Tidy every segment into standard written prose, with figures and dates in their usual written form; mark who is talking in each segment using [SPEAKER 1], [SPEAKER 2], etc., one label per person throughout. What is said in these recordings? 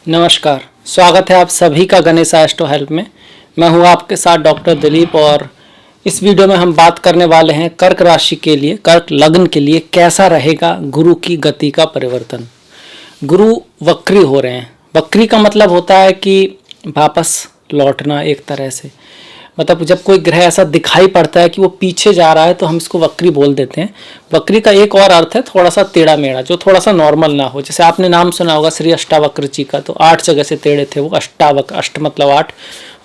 [SPEAKER 1] नमस्कार, स्वागत है आप सभी का गणेश एस्ट्रो हेल्प में। मैं हूं आपके साथ डॉक्टर दिलीप और इस वीडियो में हम बात करने वाले हैं कर्क राशि के लिए, कर्क लग्न के लिए कैसा रहेगा गुरु की गति का परिवर्तन। गुरु वक्री हो रहे हैं। वक्री का मतलब होता है कि वापस लौटना एक तरह से, मतलब जब कोई ग्रह ऐसा दिखाई पड़ता है कि वो पीछे जा रहा है तो हम इसको वक्री बोल देते हैं। वक्री का एक और अर्थ है थोड़ा सा टेढ़ा मेढ़ा, जो थोड़ा सा नॉर्मल ना हो। जैसे आपने नाम सुना होगा श्री अष्टावक्र जी का, तो 8 जगह से टेढ़े थे वो। अष्टावक्र, अष्ट मतलब 8,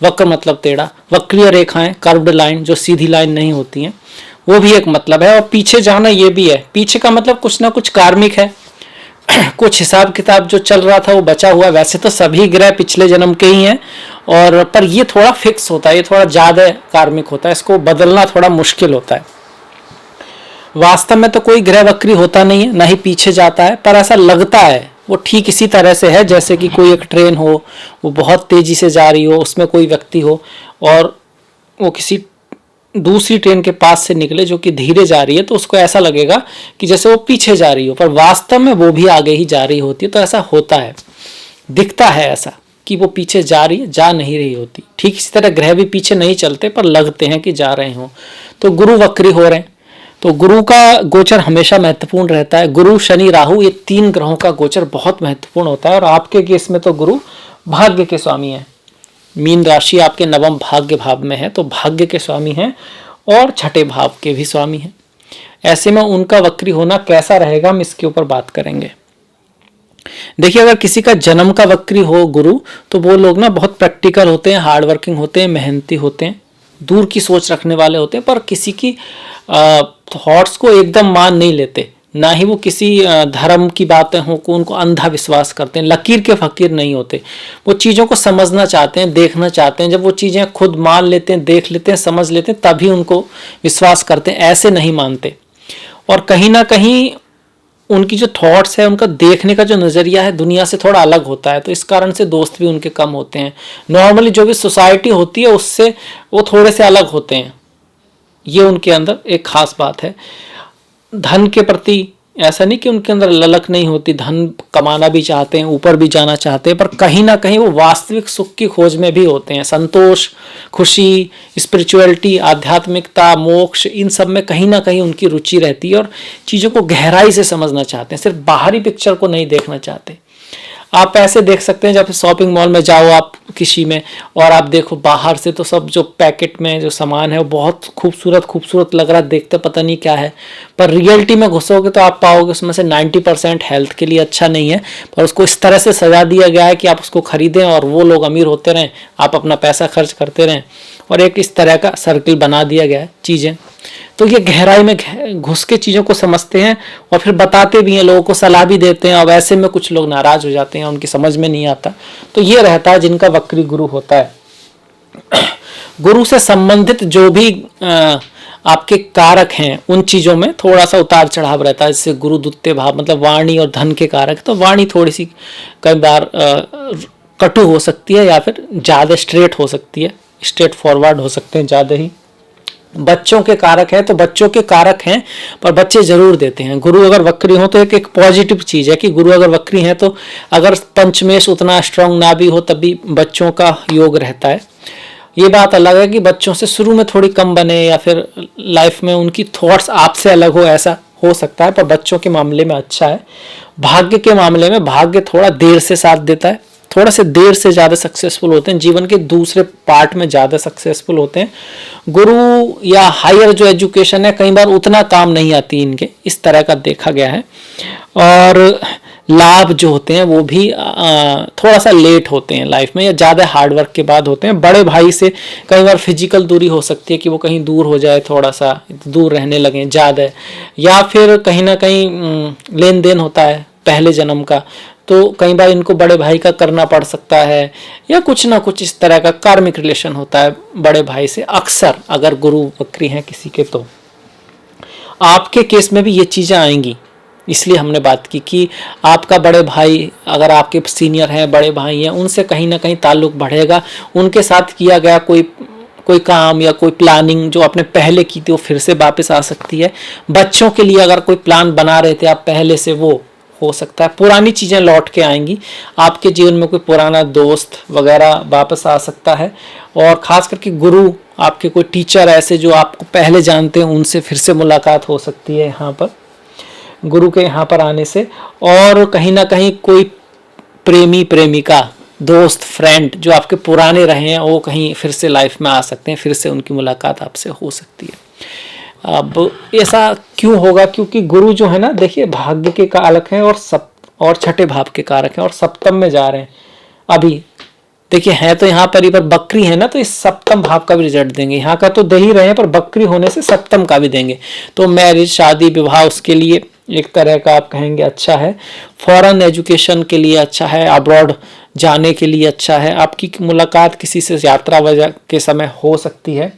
[SPEAKER 1] वक्र मतलब टेढ़ा। वक्रीय रेखाएं, कर्व्ड लाइन, जो सीधी लाइन नहीं होती हैं, वो भी एक मतलब है। और पीछे जाना ये भी है। पीछे का मतलब कुछ ना कुछ कार्मिक है, कुछ हिसाब किताब जो चल रहा था वो बचा हुआ। वैसे तो सभी ग्रह पिछले जन्म के ही हैं, और पर ये थोड़ा फिक्स होता है, ये थोड़ा ज़्यादा कार्मिक होता है, इसको बदलना थोड़ा मुश्किल होता है। वास्तव में तो कोई ग्रह वक्री होता नहीं है, ना ही पीछे जाता है, पर ऐसा लगता है वो ठीक इसी तरह से है जैसे कि कोई एक ट्रेन हो, वो बहुत तेजी से जा रही हो, उसमें कोई व्यक्ति हो और वो किसी दूसरी ट्रेन के पास से निकले जो कि धीरे जा रही है, तो उसको ऐसा लगेगा कि जैसे वो पीछे जा रही हो, पर वास्तव में वो भी आगे ही जा रही होती है। तो ऐसा होता है, दिखता है ऐसा कि वो पीछे जा रही है, जा नहीं रही होती। ठीक इसी तरह ग्रह भी पीछे नहीं चलते, पर लगते हैं कि जा रहे हों। तो गुरु वक्री हो रहे हैं, तो गुरु का गोचर हमेशा महत्वपूर्ण रहता है। गुरु, शनि, राहु, ये 3 ग्रहों का गोचर बहुत महत्वपूर्ण होता है। और आपके केस में तो गुरु भाग्य के स्वामी हैं। मीन राशि आपके नवम भाग्य भाव में है, तो भाग्य के स्वामी हैं और छठे भाव के भी स्वामी हैं। ऐसे में उनका वक्री होना कैसा रहेगा, हम इसके ऊपर बात करेंगे। देखिए, अगर किसी का जन्म का वक्री हो गुरु, तो वो लोग ना बहुत प्रैक्टिकल होते हैं, हार्ड वर्किंग होते हैं, मेहनती होते हैं, दूर की सोच रखने वाले होते हैं, पर किसी की थॉट्स को एकदम मान नहीं लेते। ना ही वो किसी धर्म की बातें हों को उनको अंधा विश्वास करते हैं। लकीर के फकीर नहीं होते, वो चीज़ों को समझना चाहते हैं, देखना चाहते हैं। जब वो चीज़ें खुद मान लेते हैं, देख लेते हैं, समझ लेते हैं, तभी उनको विश्वास करते हैं, ऐसे नहीं मानते। और कहीं ना कहीं उनकी जो थॉट्स है, उनका देखने का जो नज़रिया है दुनिया से थोड़ा अलग होता है, तो इस कारण से दोस्त भी उनके कम होते हैं। नॉर्मली जो भी सोसाइटी होती है उससे वो थोड़े से अलग होते हैं, ये उनके अंदर एक खास बात है। धन के प्रति ऐसा नहीं कि उनके अंदर ललक नहीं होती, धन कमाना भी चाहते हैं, ऊपर भी जाना चाहते हैं, पर कहीं ना कहीं वो वास्तविक सुख की खोज में भी होते हैं। संतोष, खुशी, स्पिरिचुअलिटी, आध्यात्मिकता, मोक्ष, इन सब में कहीं ना कहीं उनकी रुचि रहती है और चीज़ों को गहराई से समझना चाहते हैं, सिर्फ बाहरी पिक्चर को नहीं देखना चाहते। आप ऐसे देख सकते हैं, जब शॉपिंग मॉल में जाओ आप किसी में, और आप देखो बाहर से तो सब जो पैकेट में जो सामान है वो बहुत खूबसूरत खूबसूरत लग रहा है, देखते पता नहीं क्या है, पर रियलिटी में घुसोगे तो आप पाओगे उसमें से 90% हेल्थ के लिए अच्छा नहीं है, पर उसको इस तरह से सजा दिया गया है कि आप उसको खरीदें और वो लोग अमीर होते रहें, आप अपना पैसा खर्च करते रहें, और एक इस तरह का सर्किल बना दिया गया है चीज़ें। तो ये गहराई में घुस के चीज़ों को समझते हैं और फिर बताते भी हैं, लोगों को सलाह भी देते हैं। अब ऐसे में कुछ लोग नाराज हो जाते हैं, उनकी समझ में नहीं आता। तो ये रहता है जिनका वक्री गुरु होता है। गुरु से संबंधित जो भी आपके कारक हैं, उन चीज़ों में थोड़ा सा उतार चढ़ाव रहता है। जैसे गुरु द्वितीय भाव मतलब वाणी और धन के कारक, तो वाणी थोड़ी सी कई बार कटु हो सकती है या फिर ज़्यादा स्ट्रेट हो सकती है, स्ट्रेट फॉरवर्ड हो सकते हैं ज़्यादा ही। बच्चों के कारक है तो बच्चों के कारक हैं, पर बच्चे जरूर देते हैं। गुरु अगर वक्री हो तो एक पॉजिटिव चीज़ है कि गुरु अगर वक्री है तो अगर पंचमेश उतना स्ट्रांग ना भी हो तब भी बच्चों का योग रहता है। ये बात अलग है कि बच्चों से शुरू में थोड़ी कम बने या फिर लाइफ में उनकी थॉट्स आपसे अलग हो, ऐसा हो सकता है, पर बच्चों के मामले में अच्छा है। भाग्य के मामले में भाग्य थोड़ा देर से साथ देता है, थोड़ा से देर से ज़्यादा सक्सेसफुल होते हैं, जीवन के दूसरे पार्ट में ज़्यादा सक्सेसफुल होते हैं। गुरु या हायर जो एजुकेशन है कई बार उतना काम नहीं आती इनके, इस तरह का देखा गया है। और लाभ जो होते हैं वो भी थोड़ा सा लेट होते हैं लाइफ में, या ज़्यादा हार्डवर्क के बाद होते हैं। बड़े भाई से कई बार फिजिकल दूरी हो सकती है कि वो कहीं दूर हो जाए, थोड़ा सा दूर रहने लगें ज़्यादा, या फिर कहीं ना कहीं लेन देन होता है पहले जन्म का, तो कई बार इनको बड़े भाई का करना पड़ सकता है, या कुछ ना कुछ इस तरह का कार्मिक रिलेशन होता है बड़े भाई से अक्सर, अगर गुरु वक्री हैं किसी के। तो आपके केस में भी ये चीज़ें आएंगी, इसलिए हमने बात की कि आपका बड़े भाई अगर आपके सीनियर हैं, बड़े भाई हैं, उनसे कहीं ना कहीं ताल्लुक बढ़ेगा। उनके साथ किया गया कोई काम या कोई प्लानिंग जो आपने पहले की थी वो फिर से वापस आ सकती है। बच्चों के लिए अगर कोई प्लान बना रहे थे आप पहले से, वो हो सकता है, पुरानी चीज़ें लौट के आएंगी, आपके जीवन में कोई पुराना दोस्त वगैरह वापस आ सकता है। और ख़ास करके गुरु, आपके कोई टीचर ऐसे जो आपको पहले जानते हैं, उनसे फिर से मुलाकात हो सकती है यहाँ पर गुरु के यहाँ पर आने से। और कहीं ना कहीं कोई प्रेमी प्रेमिका, दोस्त, फ्रेंड जो आपके पुराने रहे हैं, वो कहीं फिर से लाइफ में आ सकते हैं, फिर से उनकी मुलाकात आपसे हो सकती है। अब ऐसा क्यों होगा? क्योंकि गुरु जो है ना, देखिए भाग्य के कारक हैं और छठे भाव के कारक हैं और सप्तम में जा रहे हैं अभी। देखिए है तो यहाँ पर बकरी है ना, तो इस सप्तम भाव का भी रिजल्ट देंगे। यहाँ का तो दे ही रहे हैं, पर बकरी होने से सप्तम का भी देंगे। तो मैरिज, शादी, विवाह, उसके लिए एक तरह का आप कहेंगे अच्छा है। फॉरेन एजुकेशन के लिए अच्छा है, अब्रॉड जाने के लिए अच्छा है। आपकी मुलाकात किसी से यात्रा वजह के समय हो सकती है।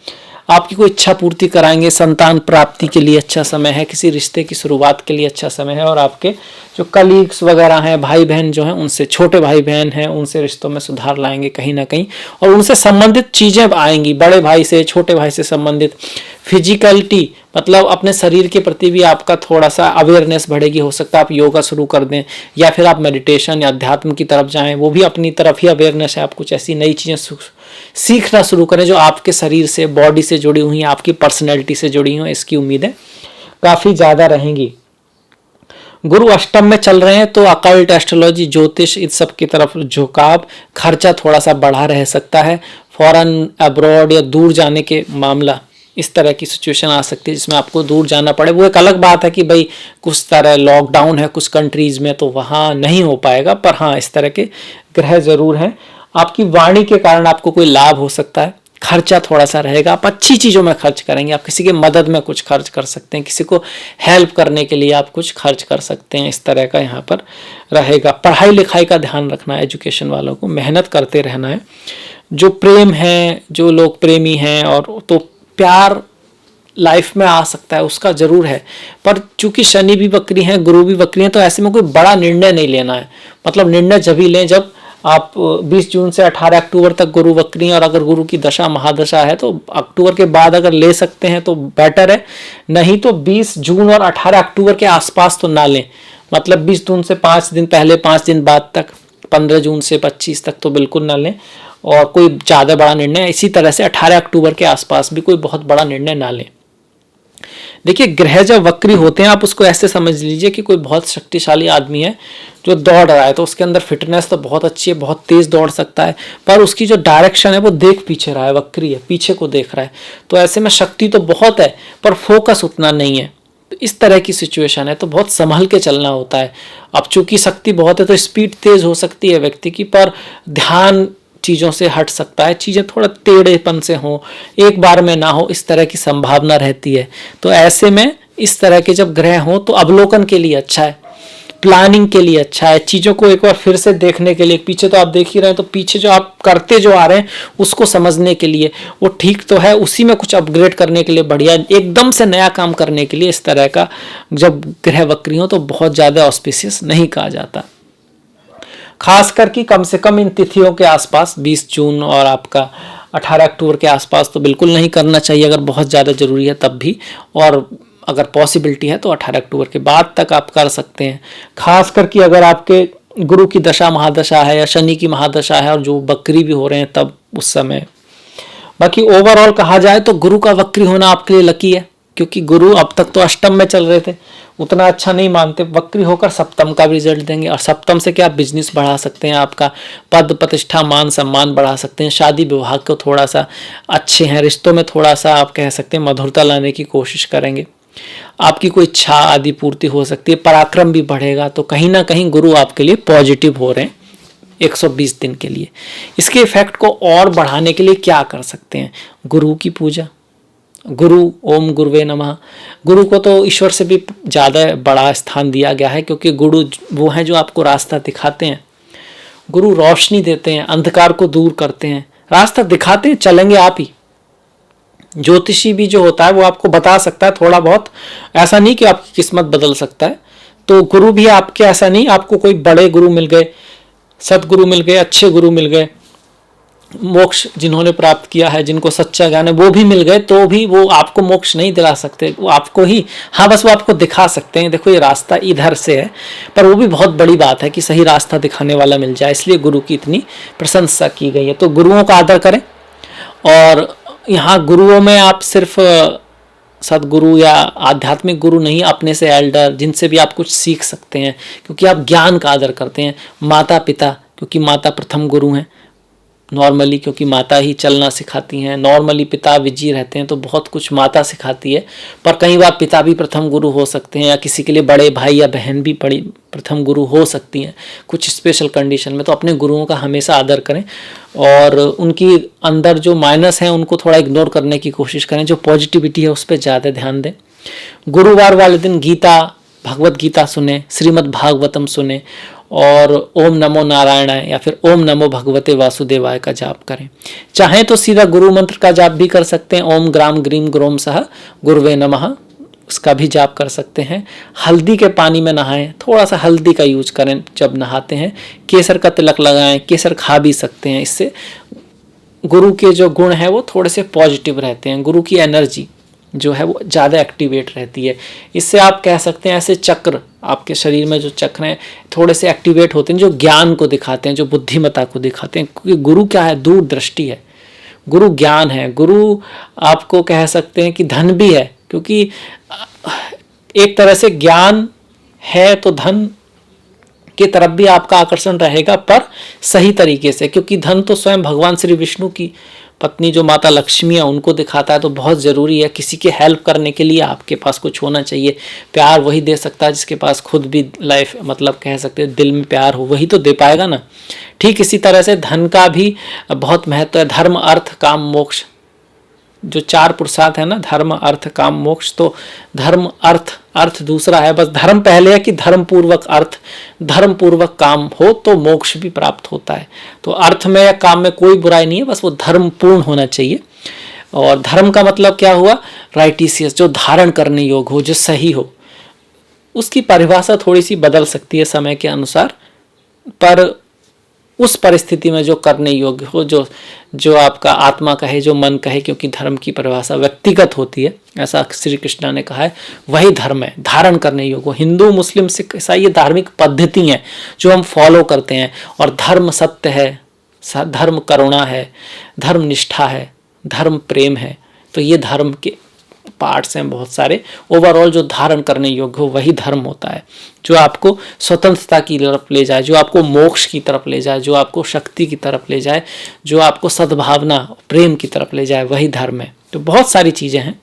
[SPEAKER 1] आपकी कोई इच्छा पूर्ति कराएंगे, संतान प्राप्ति के लिए अच्छा समय है, किसी रिश्ते की शुरुआत के लिए अच्छा समय है। और आपके जो कलीग्स वगैरह हैं, भाई बहन जो हैं, उनसे, छोटे भाई बहन हैं, उनसे रिश्तों में सुधार लाएंगे कहीं ना कहीं, और उनसे संबंधित चीज़ें आएंगी, बड़े भाई से, छोटे भाई से संबंधित। फिजिकलिटी मतलब अपने शरीर के प्रति भी आपका थोड़ा सा अवेयरनेस बढ़ेगी। हो सकता है आप योगा शुरू कर दें, या फिर आप मेडिटेशन या अध्यात्म की तरफ जाएं, वो भी अपनी तरफ ही अवेयरनेस है। आप कुछ ऐसी नई चीज़ें सीखना शुरू करें जो आपके शरीर से, बॉडी से जुड़ी हुई, आपकी पर्सनैलिटी से जुड़ी हुई, इसकी उम्मीदें काफ़ी ज़्यादा रहेंगी। गुरु अष्टम में चल रहे हैं, तो अकल्ट, एस्ट्रोलॉजी, ज्योतिष, इस सब की तरफ झुकाव, खर्चा थोड़ा सा बढ़ा रह सकता है। फॉरेन, अब्रॉड या दूर जाने के मामला, इस तरह की सिचुएशन आ सकती है जिसमें आपको दूर जाना पड़े। वो एक अलग बात है कि भाई कुछ तरह लॉकडाउन है कुछ कंट्रीज में, तो वहाँ नहीं हो पाएगा, पर हाँ इस तरह के ग्रह जरूर हैं। आपकी वाणी के कारण आपको कोई लाभ हो सकता है। खर्चा थोड़ा सा रहेगा, आप अच्छी चीज़ों में खर्च करेंगे, आप किसी की मदद में कुछ खर्च कर सकते हैं, किसी को हेल्प करने के लिए आप कुछ खर्च कर सकते हैं, इस तरह का यहाँ पर रहेगा। पढ़ाई लिखाई का ध्यान रखना है, एजुकेशन वालों को मेहनत करते रहना है। जो प्रेम है, जो लोग प्रेमी हैं, और तो प्यार लाइफ में आ सकता है, उसका जरूर है। पर चूंकि शनि भी वक्री हैं, गुरु भी वक्री हैं, तो ऐसे में कोई बड़ा निर्णय नहीं लेना है। मतलब निर्णय जब ही लें जब आप 20 जून से 18 अक्टूबर तक गुरु वक्री हैं, और अगर गुरु की दशा महादशा है तो अक्टूबर के बाद अगर ले सकते हैं तो बेटर है, नहीं तो 20 जून और 18 अक्टूबर के आसपास तो ना लें। मतलब 20 जून से 5 दिन पहले, 5 दिन बाद तक, 15 जून से 25 तक तो बिल्कुल ना लें, और कोई ज़्यादा बड़ा निर्णय इसी तरह से 18 अक्टूबर के आसपास भी कोई बहुत बड़ा निर्णय ना लें। देखिए ग्रह जब वक्री होते हैं, आप उसको ऐसे समझ लीजिए कि कोई बहुत शक्तिशाली आदमी है जो दौड़ रहा है, तो उसके अंदर फिटनेस तो बहुत अच्छी है, बहुत तेज दौड़ सकता है, पर उसकी जो डायरेक्शन है वो देख पीछे रहा है, वक्री है, पीछे को देख रहा है। तो ऐसे में शक्ति तो बहुत है पर फोकस उतना नहीं है। तो इस तरह की सिचुएशन है, तो बहुत संभल के चलना होता है। अब चूंकि शक्ति बहुत है तो स्पीड तेज हो सकती है व्यक्ति की, पर ध्यान चीज़ों से हट सकता है, चीज़ें थोड़ा टेढ़ेपन से हो, एक बार में ना हो, इस तरह की संभावना रहती है। तो ऐसे में इस तरह के जब ग्रह हो तो अवलोकन के लिए अच्छा है, प्लानिंग के लिए अच्छा है, चीज़ों को एक बार फिर से देखने के लिए। पीछे तो आप देख ही रहे हैं, तो पीछे जो आप करते जो आ रहे हैं उसको समझने के लिए वो ठीक तो है, उसी में कुछ अपग्रेड करने के लिए बढ़िया, एकदम से नया काम करने के लिए इस तरह का जब ग्रह वक्री हो तो बहुत ज़्यादा ऑस्पिशियस नहीं कहा जाता। खासकर कि कम से कम इन तिथियों के आसपास 20 जून और आपका 18 अक्टूबर के आसपास तो बिल्कुल नहीं करना चाहिए, अगर बहुत ज़्यादा ज़रूरी है तब भी, और अगर पॉसिबिलिटी है तो 18 अक्टूबर के बाद तक आप कर सकते हैं। खासकर कि अगर आपके गुरु की दशा महादशा है या शनि की महादशा है और जो वक्री भी हो रहे हैं तब उस समय। बाकी ओवरऑल कहा जाए तो गुरु का वक्री होना आपके लिए लकी है, क्योंकि गुरु अब तक तो अष्टम में चल रहे थे, उतना अच्छा नहीं मानते, वक्री होकर सप्तम का भी रिजल्ट देंगे। और सप्तम से क्या, बिजनेस बढ़ा सकते हैं, आपका पद प्रतिष्ठा मान सम्मान बढ़ा सकते हैं, शादी विवाह को थोड़ा सा अच्छे हैं, रिश्तों में थोड़ा सा आप कह सकते हैं मधुरता लाने की कोशिश करेंगे, आपकी कोई इच्छा आदि पूर्ति हो सकती है, पराक्रम भी बढ़ेगा। तो कहीं ना कहीं गुरु आपके लिए पॉजिटिव हो रहे हैं 120 दिन के लिए। इसके इफेक्ट को और बढ़ाने के लिए क्या कर सकते हैं? गुरु की पूजा, गुरु ओम गुरुवे नमः। गुरु को तो ईश्वर से भी ज़्यादा बड़ा स्थान दिया गया है, क्योंकि गुरु वो हैं जो आपको रास्ता दिखाते हैं। गुरु रोशनी देते हैं, अंधकार को दूर करते हैं, रास्ता दिखाते हैं, चलेंगे आप ही। ज्योतिषी भी जो होता है वो आपको बता सकता है थोड़ा बहुत, ऐसा नहीं कि आपकी किस्मत बदल सकता है। तो गुरु भी आपके ऐसा नहीं, आपको कोई बड़े गुरु मिल गए, सदगुरु मिल गए, अच्छे गुरु मिल गए, मोक्ष जिन्होंने प्राप्त किया है, जिनको सच्चा ज्ञान है, वो भी मिल गए तो भी वो आपको मोक्ष नहीं दिला सकते। वो आपको ही, हाँ बस वो आपको दिखा सकते हैं, देखो ये रास्ता इधर से है, पर वो भी बहुत बड़ी बात है कि सही रास्ता दिखाने वाला मिल जाए। इसलिए गुरु की इतनी प्रशंसा की गई है। तो गुरुओं का आदर करें। और यहाँ गुरुओं में आप सिर्फ सदगुरु या आध्यात्मिक गुरु नहीं, अपने से एल्डर, जिनसे भी आप कुछ सीख सकते हैं, क्योंकि आप ज्ञान का आदर करते हैं। माता पिता, क्योंकि माता प्रथम गुरु हैं नॉर्मली, क्योंकि माता ही चलना सिखाती हैं। नॉर्मली पिता विजी रहते हैं तो बहुत कुछ माता सिखाती है, पर कई बार पिता भी प्रथम गुरु हो सकते हैं, या किसी के लिए बड़े भाई या बहन भी बड़ी प्रथम गुरु हो सकती हैं कुछ स्पेशल कंडीशन में। तो अपने गुरुओं का हमेशा आदर करें और उनकी अंदर जो माइनस हैं उनको थोड़ा इग्नोर करने की कोशिश करें, जो पॉजिटिविटी है उस पर ज़्यादा ध्यान दें। गुरुवार वाले दिन गीता, भगवत गीता सुने, श्रीमद् भागवतम सुने और ओम नमो नारायणाय या फिर ओम नमो भगवते वासुदेवाय का जाप करें। चाहें तो सीधा गुरु मंत्र का जाप भी कर सकते हैं, ओम ग्राम ग्रीम ग्रोम सह गुरुवे नमः, उसका भी जाप कर सकते हैं। हल्दी के पानी में नहाएं, थोड़ा सा हल्दी का यूज करें जब नहाते हैं। केसर का तिलक लगाएं, केसर खा भी सकते हैं। इससे गुरु के जो गुण हैं वो थोड़े से पॉजिटिव रहते हैं, गुरु की एनर्जी जो है वो ज़्यादा एक्टिवेट रहती है। इससे आप कह सकते हैं ऐसे चक्र, आपके शरीर में जो चक्र हैं थोड़े से एक्टिवेट होते हैं, जो ज्ञान को दिखाते हैं, जो बुद्धिमत्ता को दिखाते हैं। क्योंकि गुरु क्या है, दूरदृष्टि है, गुरु ज्ञान है, गुरु आपको कह सकते हैं कि धन भी है, क्योंकि एक तरह से ज्ञान है तो धन की तरफ भी आपका आकर्षण रहेगा, पर सही तरीके से, क्योंकि धन तो स्वयं भगवान श्री विष्णु की पत्नी जो माता लक्ष्मी है उनको दिखाता है। तो बहुत ज़रूरी है किसी की हेल्प करने के लिए आपके पास कुछ होना चाहिए। प्यार वही दे सकता है जिसके पास खुद भी लाइफ, मतलब कह सकते हैं दिल में प्यार हो, वही तो दे पाएगा ना। ठीक इसी तरह से धन का भी बहुत महत्व है। धर्म अर्थ काम मोक्ष, जो 4 पुरुषार्थ है ना, धर्म अर्थ काम मोक्ष, तो धर्म अर्थ दूसरा है, बस धर्म पहले है कि धर्म पूर्वक अर्थ, धर्म पूर्वक काम हो तो मोक्ष भी प्राप्त होता है। तो अर्थ में या काम में कोई बुराई नहीं है, बस वो धर्म पूर्ण होना चाहिए। और धर्म का मतलब क्या हुआ, राइटिशियस, जो धारण करने योग्य हो, जो सही हो। उसकी परिभाषा थोड़ी सी बदल सकती है समय के अनुसार, पर उस परिस्थिति में जो करने योग्य हो, जो आपका आत्मा कहे, जो मन कहे, क्योंकि धर्म की परिभाषा व्यक्तिगत होती है, ऐसा श्री कृष्ण ने कहा है, वही धर्म है, धारण करने योग्य हो। हिंदू, मुस्लिम, सिख, ईसाई ये धार्मिक पद्धति हैं जो हम फॉलो करते हैं। और धर्म सत्य है, धर्म करुणा है, धर्म निष्ठा है, धर्म प्रेम है। तो ये धर्म के पार्ट्स हैं बहुत सारे। ओवरऑल जो धारण करने योग्य हो वही धर्म होता है, जो आपको स्वतंत्रता की तरफ ले जाए, जो आपको मोक्ष की तरफ ले जाए, जो आपको शक्ति की तरफ ले जाए, जो आपको सद्भावना प्रेम की तरफ ले जाए, वही धर्म है। तो बहुत सारी चीजें हैं,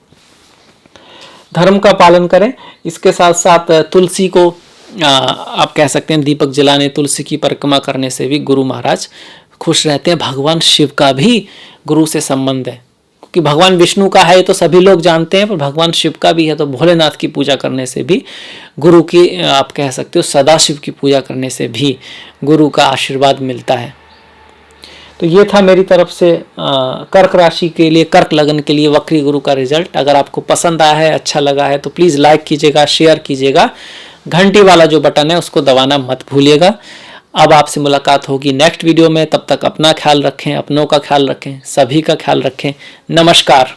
[SPEAKER 1] धर्म का पालन करें। इसके साथ साथ तुलसी को आप कह सकते हैं दीपक जलाने, तुलसी की परिक्रमा करने से भी गुरु महाराज खुश रहते हैं। भगवान शिव का भी गुरु से संबंध है, कि भगवान विष्णु का है ये तो सभी लोग जानते हैं, पर भगवान शिव का भी है। तो भोलेनाथ की पूजा करने से भी गुरु की, आप कह सकते हो सदाशिव की पूजा करने से भी गुरु का आशीर्वाद मिलता है। तो ये था मेरी तरफ से कर्क राशि के लिए, कर्क लगन के लिए वक्री गुरु का रिजल्ट। अगर आपको पसंद आया है, अच्छा लगा है, तो प्लीज़ लाइक कीजिएगा, शेयर कीजिएगा, घंटी वाला जो बटन है उसको दबाना मत भूलिएगा। अब आपसे मुलाकात होगी नेक्स्ट वीडियो में। तब तक अपना ख्याल रखें, अपनों का ख्याल रखें, सभी का ख्याल रखें। नमस्कार।